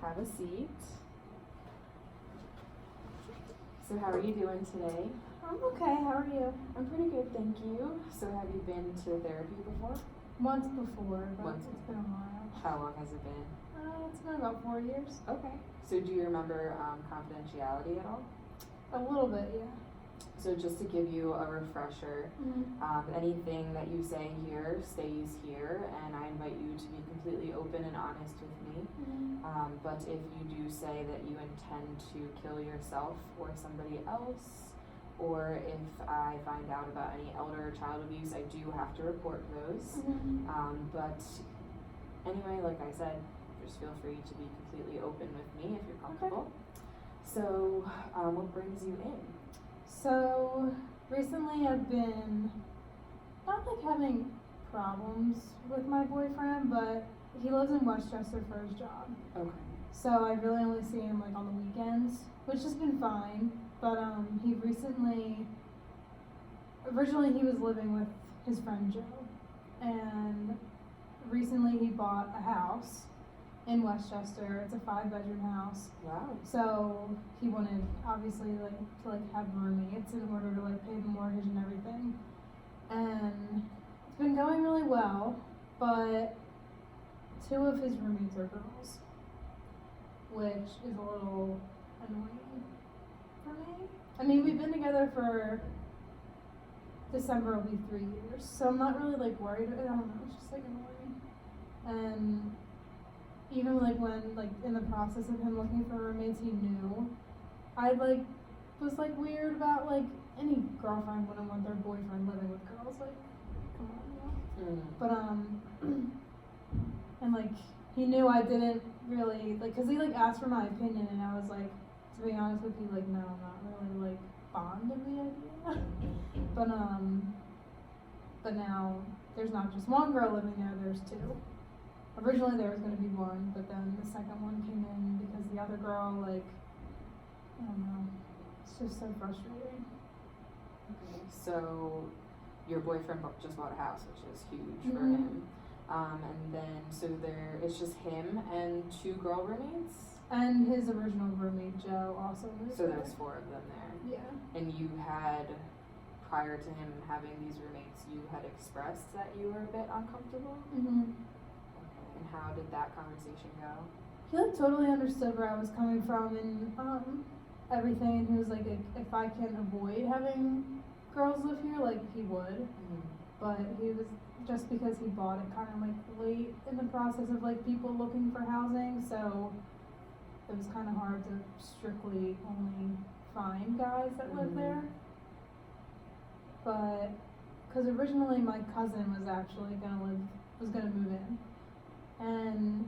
Have a seat. So how are you doing today? I'm okay, how are you? I'm pretty good, thank you. So have you been to therapy before? Once before, but Once. it's been a while. How long has it been? It's been about 4 years. Okay. So do you remember confidentiality at all? A little bit, yeah. So just to give you a refresher, anything that you say here stays here, and I invite you to be completely open and honest with me. But if you do say that you intend to kill yourself or somebody else, or if I find out about any elder or child abuse, I do have to report those. But anyway, like I said, just feel free to be completely open with me if you're comfortable. So what brings you in? So, recently I've been, not like having problems with my boyfriend, but he lives in Westchester for his job. Okay. So I really only see him like on the weekends, which has been fine. But he originally he was living with his friend Joe, and recently he bought a house in Westchester. It's a 5-bedroom house. Wow. So he wanted obviously to have roommates in order to pay the mortgage and everything. And it's been going really well, but 2 of his roommates are girls, which is a little annoying for me. I mean, we've been together for December will be 3 years, so I'm not really worried. I don't know, it's just annoying. And even when in the process of him looking for roommates, he knew I was weird about any girlfriend wouldn't want their boyfriend living with girls. Come on, you know. But and he knew I didn't really because he asked for my opinion, and I was to be honest with you, no, I'm not really fond of the idea. But now there's not just one girl living there, there's 2. Originally there was going to be 1, but then the second one came in because the other girl, I don't know, it's just so frustrating. Okay, so your boyfriend just bought a house, which is huge for him. And then, so it's just him and 2 girl roommates? And his original roommate, Joe, also moved So there. there's 4 of them there. Yeah. And you had, prior to him having these roommates, you had expressed that you were a bit uncomfortable? And how did that conversation go? He totally understood where I was coming from and everything. And he was if I can avoid having girls live here, he would. But he was just because he bought it kind of late in the process of people looking for housing, so it was kind of hard to strictly only find guys that live there. But because originally my cousin was actually gonna move in. And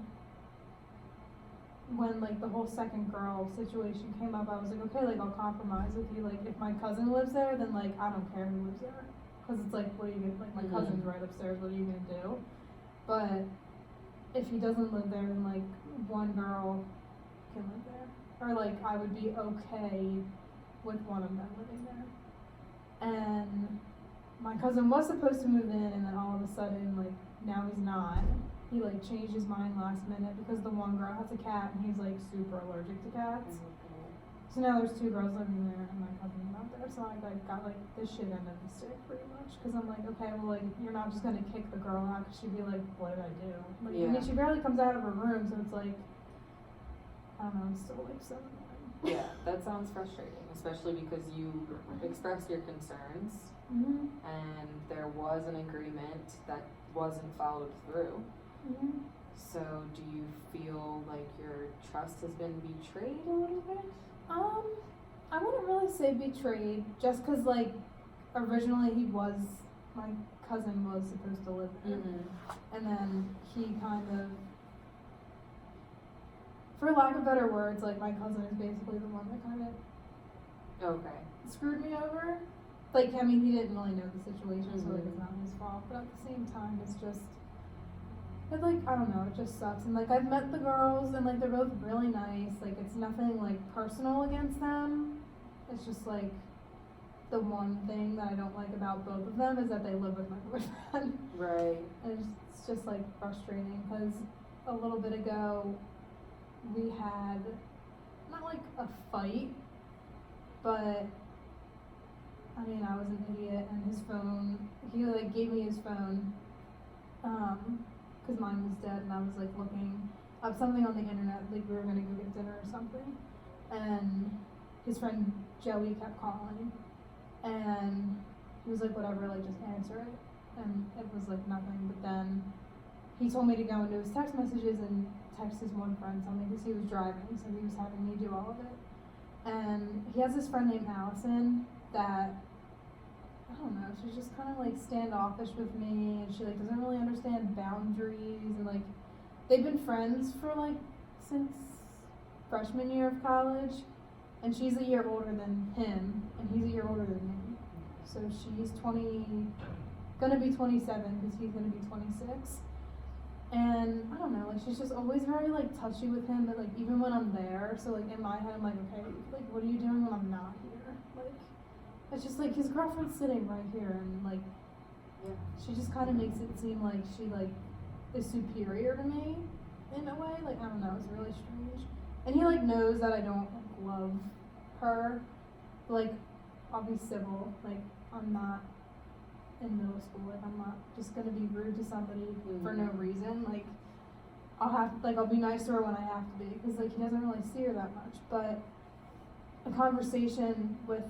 when the whole second girl situation came up, I was okay, I'll compromise with you. If my cousin lives there, then I don't care who lives there, because it's what are you gonna my cousin's right upstairs. What are you gonna do? But if he doesn't live there, then one girl can live there, or I would be okay with one of them living there. And my cousin was supposed to move in, and then all of a sudden now he's not. He changed his mind last minute because the one girl has a cat and he's super allergic to cats. So now there's 2 girls living there and my cousin's not there. So I got this shit end of the stick pretty much, because I'm okay, well you're not just gonna kick the girl out because she'd be what did I do? I mean, she barely comes out of her room, so it's I don't know, it's still so annoying. Yeah, that sounds frustrating, especially because you expressed your concerns and there was an agreement that wasn't followed through. So do you feel your trust has been betrayed a little bit? I wouldn't really say betrayed, just because originally my cousin was supposed to live there, and then he kind of, for lack of better words, my cousin is basically the one that kind of screwed me over. I mean, he didn't really know the situation, so it's not his fault, but at the same time, it's just, I don't know, it just sucks. And I've met the girls, and they're both really nice. It's nothing personal against them. It's just the one thing that I don't like about both of them is that they live with my boyfriend. Right. And it's just frustrating, because a little bit ago, we had, not like a fight, but I mean, I was an idiot, and his phone, he like gave me his phone, cause mine was dead, and I was like looking up something on the internet, like we were gonna go get dinner or something, and his friend Joey kept calling, and he was like, whatever, like just answer it, and it was like nothing, but then he told me to go into his text messages and text his one friend something, cause he was driving, so he was having me do all of it, and he has this friend named Allison that, I don't know, she's just kind of like standoffish with me, and she like doesn't really understand boundaries, and like they've been friends for like since freshman year of college, and she's a year older than him, and he's a year older than me, so she's gonna be 27 because he's gonna be 26, and I don't know, like she's just always very like touchy with him, but like even when I'm there, so like in my head I'm like, okay, like what are you doing when I'm not here, like. It's just like his girlfriend's sitting right here, and like, Yeah. she just kind of makes it seem like she like is superior to me in a way. Like I don't know, it's really strange. And he like knows that I don't like love her. Like I'll be civil. Like I'm not in middle school. Like I'm not just gonna be rude to somebody for no reason. Like I'll be nice to her when I have to be, because like he doesn't really see her that much. But a conversation with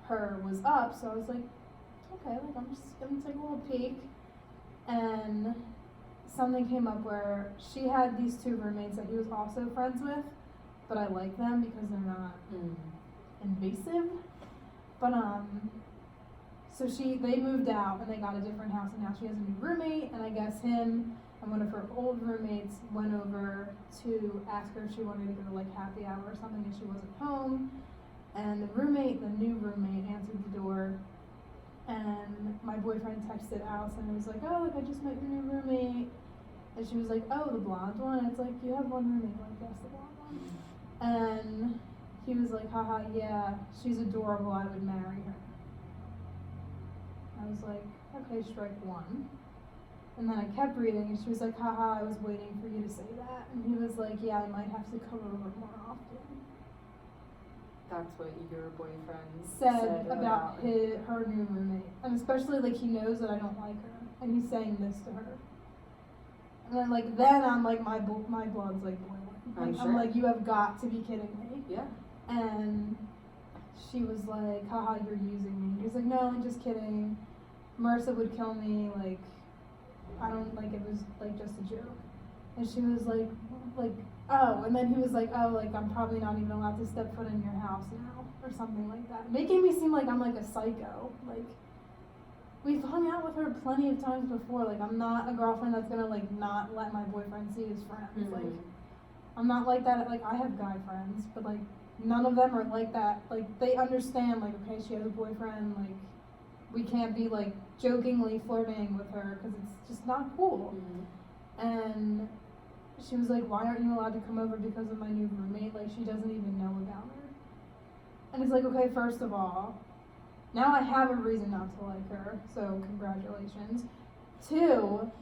her was up, so I was like, okay, like I'm just gonna take a little peek, and something came up where she had these two roommates that he was also friends with, but I like them because they're not invasive, but so they moved out and they got a different house, and now she has a new roommate, and I guess him and one of her old roommates went over to ask her if she wanted to go to like happy hour or something if she wasn't home. And the new roommate answered the door, and my boyfriend texted Allison and was like, oh, like I just met your new roommate, and she was like, oh, the blonde one, and it's like, you have one roommate, like that's the blonde one, and he was like, haha, yeah, she's adorable, I would marry her. I was like, okay, strike one. And then I kept reading, and she was like, haha, I was waiting for you to say that, and he was like, yeah, I might have to come over more often. That's what your boyfriend said about her new roommate, and especially like he knows that I don't like her, and he's saying this to her, and then I'm like my blood's like boiling. Like, I'm like, you have got to be kidding me. Yeah. And she was like, haha, you're using me. He's like, no, I'm just kidding. Marissa would kill me. Like I don't like it was like just a joke. And she was like oh, and then he was like, oh, like I'm probably not even allowed to step foot in your house now, or something like that, making me seem like I'm like a psycho. Like we've hung out with her plenty of times before. Like I'm not a girlfriend that's gonna like not let my boyfriend see his friends. Mm-hmm. Like I'm not like that. Like I have guy friends, but like none of them are like that. Like they understand. Like okay, she has a boyfriend. Like we can't be like jokingly flirting with her because it's just not cool. Mm-hmm. And she was like, why aren't you allowed to come over because of my new roommate? Like, she doesn't even know about her. And it's like, okay, first of all, now I have a reason not to like her, so congratulations. 2,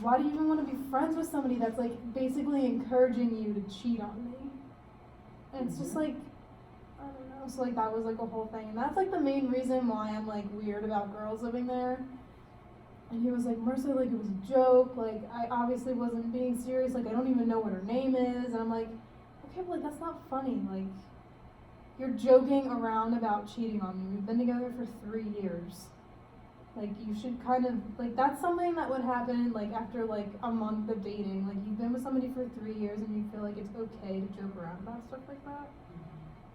why do you even want to be friends with somebody that's like basically encouraging you to cheat on me? And it's just like, I don't know. So like that was like a whole thing. And that's like the main reason why I'm like weird about girls living there. And he was like, Marissa, like, it was a joke, like, I obviously wasn't being serious, like, I don't even know what her name is, and I'm like, okay, but, like, that's not funny, like, you're joking around about cheating on me, we've been together for 3 years, like, you should kind of, like, that's something that would happen, like, after, like, a month of dating, like, you've been with somebody for 3 years, and you feel like it's okay to joke around about stuff like that,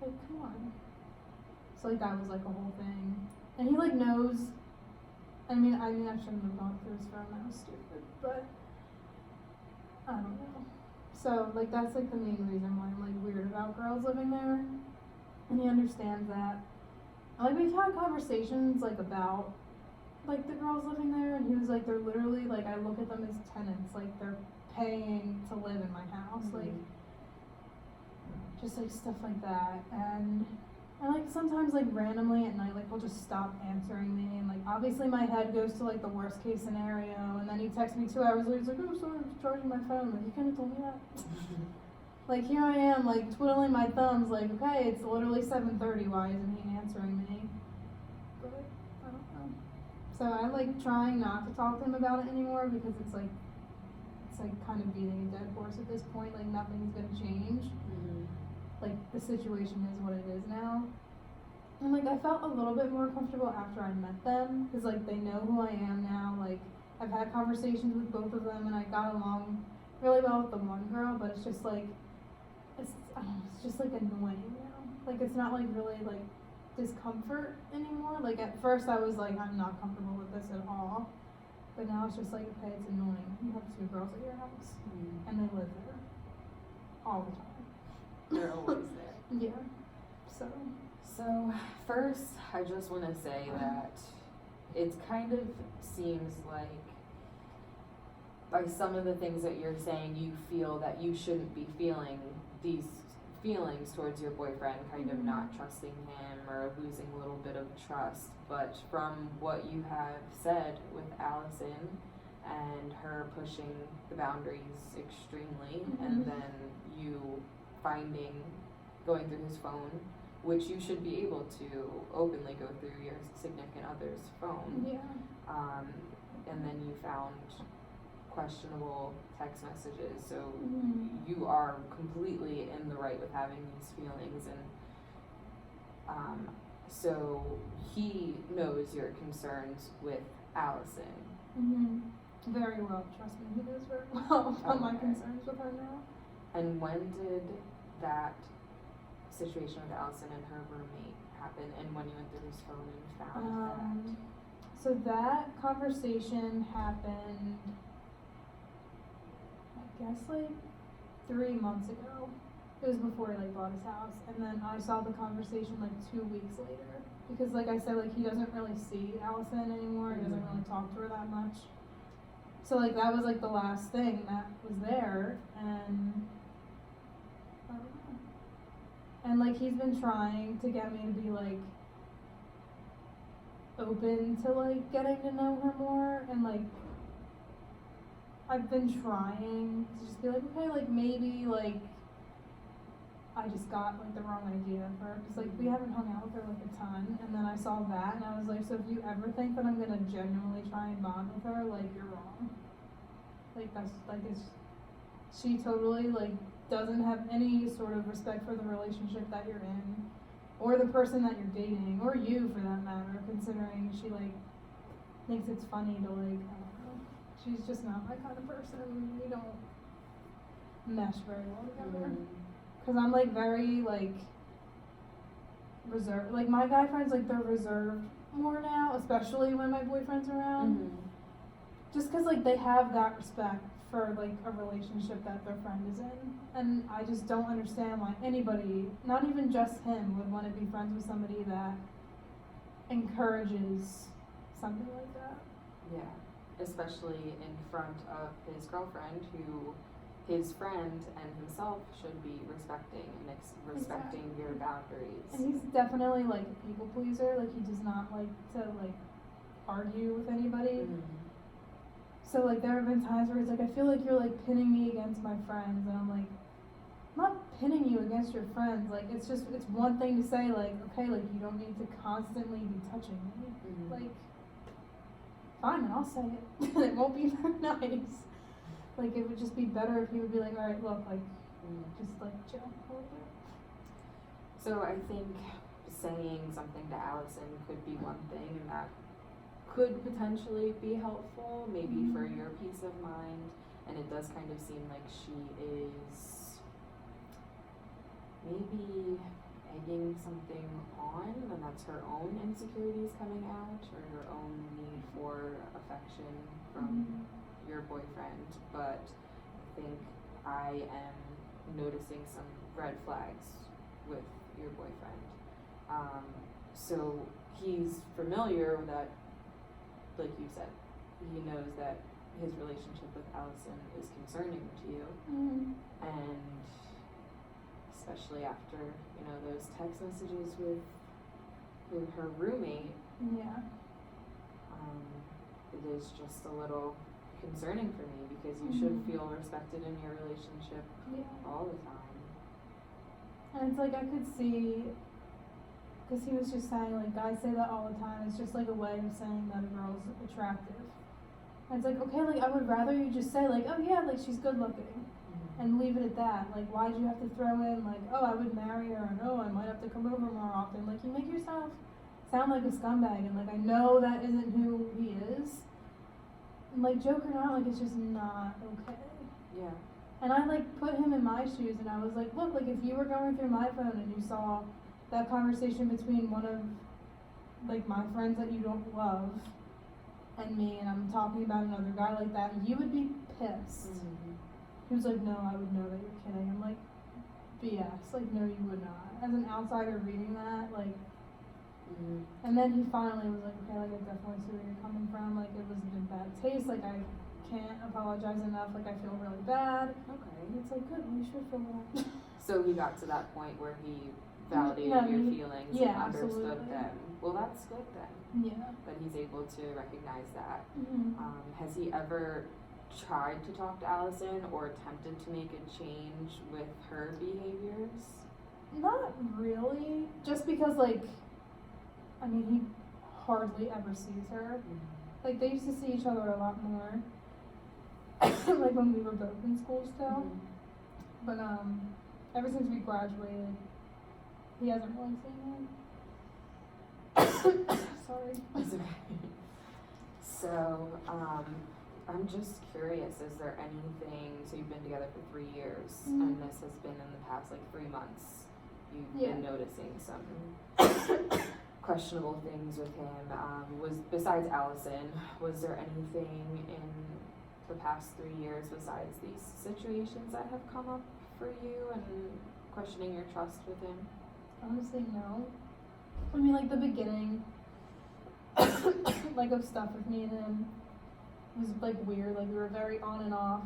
like, come on. So, like, that was, like, a whole thing, and he, like, knows. I mean, I shouldn't have gone through his phone, that was stupid, but I don't know. So, like, that's, like, the main reason why I'm, like, weird about girls living there, and he understands that. And, like, we've had conversations, like, about, like, the girls living there, and he was like, they're literally, like, I look at them as tenants, like, they're paying to live in my house, like, just, like, stuff like that, and like sometimes like randomly at night, like he'll just stop answering me, and like obviously my head goes to like the worst case scenario, and then he texts me 2 hours later, he's like, oh sorry, I was charging my phone, like you couldn't have told me that. Like, here I am, like, twiddling my thumbs, like, okay, it's literally 7:30, why isn't he answering me? But, I don't know. So I'm, like, trying not to talk to him about it anymore, because it's like kind of beating a dead horse at this point, like, nothing's gonna change. Mm-hmm. Like, the situation is what it is now. And, like, I felt a little bit more comfortable after I met them, because, like, they know who I am now, like, I've had conversations with both of them, and I got along really well with the one girl, but it's just, like, I don't know, it's just, like, annoying now. Like, it's not, like, really, like, discomfort anymore. Like, at first I was, like, I'm not comfortable with this at all. But now it's just, like, okay, it's annoying. You have two girls at your house, and they live there all the time. They're always there. Yeah. So first, I just want to say that it kind of seems like by some of the things that you're saying, you feel that you shouldn't be feeling these feelings towards your boyfriend, kind of not trusting him or losing a little bit of trust. But from what you have said with Allison and her pushing the boundaries extremely, and then you going through his phone, which you should be able to openly go through your significant other's phone. Yeah. And then you found questionable text messages, so you are completely in the right with having these feelings, and so he knows your concerns with Allison. Very well, trust me, he knows very well about my concerns with her now. And when did that situation with Allison and her roommate happen, and when you went through his phone and found that? So that conversation happened, I guess, like 3 months ago. It was before he, like, bought his house, and then I saw the conversation, like, 2 weeks later, because, like I said, like, he doesn't really see Allison anymore, he doesn't really talk to her that much. So, like, that was, like, the last thing that was there, and I don't know. And, like, he's been trying to get me to be, like, open to, like, getting to know her more, and, like, I've been trying to just be like, okay, like, maybe, like, I just got, like, the wrong idea of her, because, like, we haven't hung out with her, like, a ton, and then I saw that, and I was like, so if you ever think that I'm gonna genuinely try and bond with her, like, you're wrong. Like, that's, like, she totally, like, doesn't have any sort of respect for the relationship that you're in, or the person that you're dating, or you, for that matter, considering she, like, thinks it's funny to, like, I don't know, she's just not my kind of person. We don't mesh very well together. Cause I'm, like, very, like, reserved. Like, my guy friends, like, they're reserved more now, especially when my boyfriend's around. Just cause, like, they have that respect for, like, a relationship that their friend is in. And I just don't understand why anybody, not even just him, would want to be friends with somebody that encourages something like that. Yeah, especially in front of his girlfriend, who his friend and himself should be respecting and respecting your boundaries. And he's definitely, like, a people pleaser. Like, he does not like to, like, argue with anybody. So, like, there have been times where he's like, I feel like you're, like, pinning me against my friends, and I'm like, I'm not pinning you against your friends. Like, it's just, it's one thing to say, like, okay, like, you don't need to constantly be touching me. Like, fine, I'll say it. It won't be very nice. Like, it would just be better if he would be like, alright, look, like, just, like, chill a little bit. So I think saying something to Allison could be one thing, and that could potentially be helpful, maybe for your peace of mind. And it does kind of seem like she is maybe egging something on, and that's her own insecurities coming out, or her own need for affection from your boyfriend. But I think I am noticing some red flags with your boyfriend. So he's familiar that, like you said, he knows that his relationship with Allison is concerning to you, and especially after, you know, those text messages with her roommate, it is just a little concerning for me, because you should feel respected in your relationship all the time. And it's like I could see, because he was just saying, like, guys say that all the time. It's just like a way of saying that a girl's attractive. And it's like, okay, like, I would rather you just say, like, oh yeah, like, she's good looking. And leave it at that. Like, why'd you have to throw in, like, oh, I would marry her, and oh, I might have to come over more often. Like, you make yourself sound like a scumbag, and, like, I know that isn't who he is. And, like, joke or not, like, it's just not okay. Yeah. And I, like, put him in my shoes, and I was like, look, like, if you were going through my phone and you saw that conversation between one of, like, my friends that you don't love and me, and I'm talking about another guy like that, you would be pissed. He was like, no, I would know that you're kidding. I'm like, BS. Like, no, you would not. As an outsider reading that, like, and then he finally was like, okay, like, I definitely see where you're coming from. Like, it was in bad taste. Like, I can't apologize enough. Like, I feel really bad. Okay. And it's like, good, well, you should feel bad. So he got to that point where he validated your feelings yeah, and understood absolutely. them. Well, that's good then. Yeah. That he's able to recognize that. Mm-hmm. Has he ever tried to talk to Allison or attempted to make a change with her behaviors? Not really. Just because, like, I mean, he hardly ever sees her. Like, they used to see each other a lot more. Like, when we were both in school still. But, ever since we graduated, he hasn't really seen her. Sorry. It's okay. So, I'm just curious, is there anything, so you've been together for 3 years, and this has been in the past, like, 3 months, you've been noticing some questionable things with him. Was, besides Allison, was there anything in the past 3 years besides these situations that have come up for you and questioning your trust with him? Honestly, no. I mean, like, the beginning, like, of stuff with me and him was, like, weird. Like, we were very on and off.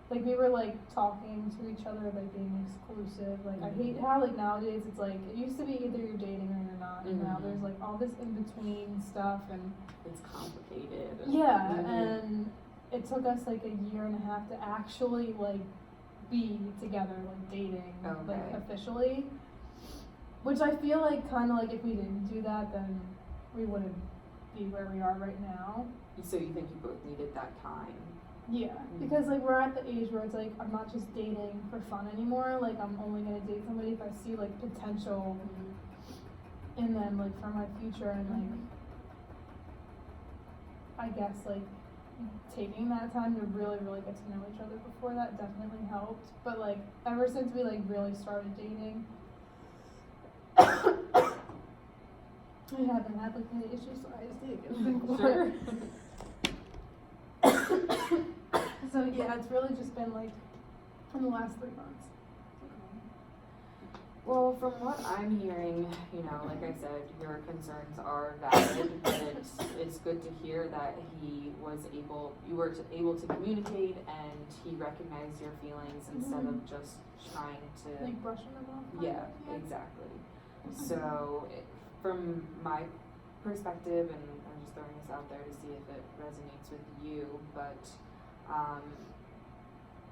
Like, we were, like, talking to each other, like, being exclusive. Like, I hate how, like, nowadays it's, like, it used to be either you're dating or you're not. And now there's, like, all this in-between stuff, and it's complicated. yeah, and it took us, like, 1.5 years to actually, like, be together, like, dating, like, officially. Which I feel like, kind of, like, if we didn't do that, then we wouldn't be where we are right now. So you think you both needed that time? Yeah, because, like, we're at the age where it's, like, I'm not just dating for fun anymore. Like, I'm only gonna date somebody if I see, like, potential in them, like, for my future, and, like, I guess, like, taking that time to really, really get to know each other before that definitely helped. But, like, ever since we, like, really started dating, we haven't had, like, any issues, so I just need to get a drink of water. So, yeah, it's really just been, like, in the last 3 months. Well, from what I'm hearing, you know, like I said, your concerns are valid, but it's good to hear that you were able to communicate and he recognized your feelings instead of just trying to, like, brushing them off. Yeah, exactly. So, from my perspective, and I'm just throwing this out there to see if it resonates with you, but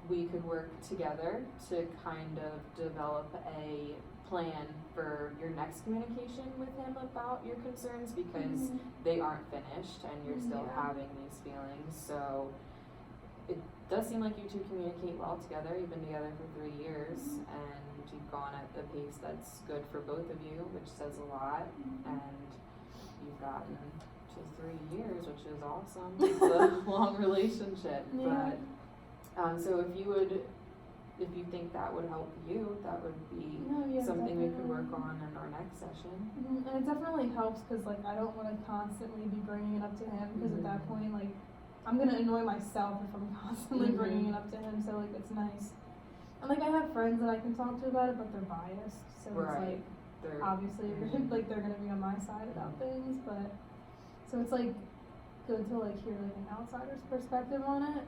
we could work together to kind of develop a plan for your next communication with him about your concerns, because they aren't finished and you're still having these feelings. So it does seem like you two communicate well together. You've been together for 3 years and you've gone at a pace that's good for both of you, which says a lot. And you've gotten to 3 years, which is awesome. It's a long relationship. But so if you think that would help you, that would be something we could work on in our next session. And it definitely helps, because, like, I don't want to constantly be bringing it up to him, because at that point, like, I'm going to annoy myself if I'm constantly bringing it up to him. So, like, it's nice. And, like, I have friends that I can talk to about it, but they're biased. So it's, like, obviously, like, they're going to be on my side about things. But, so it's, like, good to, like, hear, like, an outsider's perspective on it.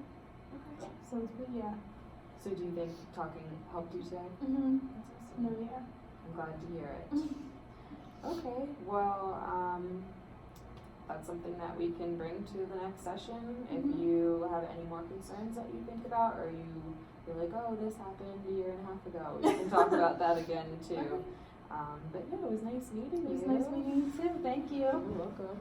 Okay. So it's good, yeah. So do you think talking helped you today? No, yeah. I'm glad to hear it. Okay, well, that's something that we can bring to the next session. If Mhm. you have any more concerns that you think about, or you're like, oh, this happened a year and a half ago, we can talk about that again too. Okay. But yeah, it was nice meeting you. It was nice meeting you too. Thank you. You're welcome.